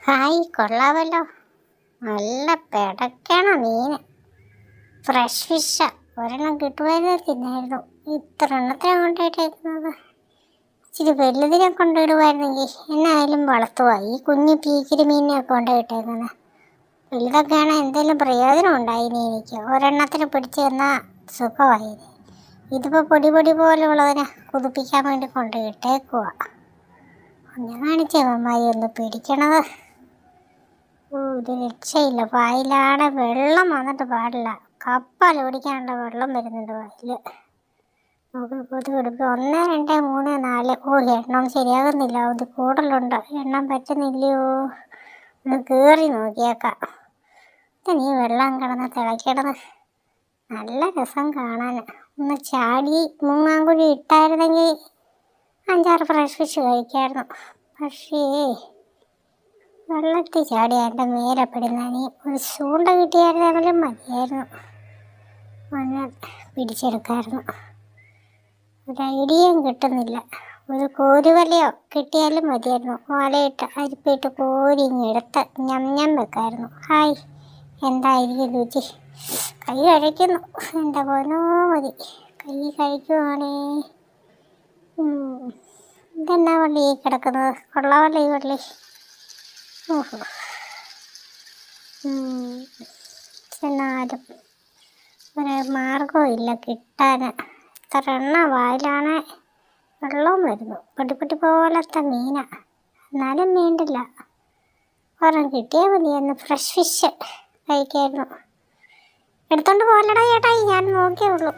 Hi, കൊള്ളാമല്ലോ. നല്ല പിടയ്ക്കണ മീൻ, fresh ഫിഷാ. ഒരെണ്ണം കിട്ടുമായിരുന്നു, തിന്നായിരുന്നു. ഇത്ര എണ്ണത്തിനാണ് കൊണ്ടുപോയിട്ടേക്കുന്നത്. ഇച്ചിരി വലുതിനെ കൊണ്ടിടുമായിരുന്നെങ്കിൽ എന്നായാലും വളർത്തുക. ഈ കുഞ്ഞു പീക്കിരി മീനിനെയൊക്കെ കൊണ്ടുപോയിട്ടേക്കുന്നത്. വലുതൊക്കെയാണെങ്കിൽ എന്തെങ്കിലും പ്രയോജനം ഉണ്ടായിനി. എനിക്ക് ഒരെണ്ണത്തിന് പിടിച്ചു തന്നാൽ സുഖമായിന്. ഇതിപ്പോൾ പൊടി പൊടി പോലുള്ളതിനെ കുതിപ്പിക്കാൻ വേണ്ടി കൊണ്ടുപോയിട്ടേക്കുക. ഞാൻ കാണിച്ചേ അമ്മായി ഒന്ന് പിടിക്കണത്. ഒരു രക്ഷയില്ല. വായിലാണ് വെള്ളം വന്നിട്ട് പാടില്ല. കപ്പൽ ഓടിക്കാനുള്ള വെള്ളം വരുന്നുണ്ട് വായിൽ. നമുക്ക് കൊതു പിടിപ്പ് 1 2 3 4. എണ്ണം ശരിയാകുന്നില്ല. ഇത് കൂടുതലുണ്ട്. എണ്ണം പറ്റുന്നില്ലയോ? ഒന്ന് കയറി നോക്കിയേക്കാം. നീ വെള്ളം കിടന്ന് തിളക്കിടന്ന് നല്ല രസം കാണാൻ. ഒന്ന് ചാടി മുങ്ങാങ്കുഴി ഇട്ടായിരുന്നെങ്കിൽ 5 6 ഫ്രഷ് ഫിഷ് കഴിക്കായിരുന്നു. പക്ഷേ വെള്ളത്തിൽ ചാടി എൻ്റെ മേലെ പെടുന്നതിന് ഒരു ചൂണ്ട കിട്ടിയായിരുന്നെങ്കിലും മതിയായിരുന്നു. മണ്ണ് പിടിച്ചെടുക്കായിരുന്നു. ഒരു ഐഡിയയും കിട്ടുന്നില്ല. ഒരു കോരുവലയോ കിട്ടിയാലും മതിയായിരുന്നു. വലയിട്ട് അരിപ്പിട്ട് കോരിഞ്ഞെടുത്ത് ഞം വെക്കായിരുന്നു. ഹായ്, എന്തായിരിക്കും രുചി. കൈ കഴിക്കുന്നു. എൻ്റെ പോനോ മതി. കൈ കഴിക്കുവാണേ. ഇതെന്നാ വള്ളി ഈ കിടക്കുന്നത്? കൊള്ളാമല്ലോ ഈ വള്ളി. ഓഹോ. എന്നാലും ഒരു മാർഗവും ഇല്ല കിട്ടാൻ. എത്ര എണ്ണ വായിലാണ് വെള്ളവും വരുന്നു. പൊടിപ്പൊടി പോലത്തെ മീനാ. എന്നാലും വേണ്ടില്ല, ഒരെണ്ണം കിട്ടിയാൽ മതിയായിരുന്നു. ഫ്രഷ് ഫിഷ് കഴിക്കായിരുന്നു. എടുത്തോണ്ട് പോകലടാ ചേട്ടായി, ഞാൻ നോക്കിയേ ഉള്ളൂ.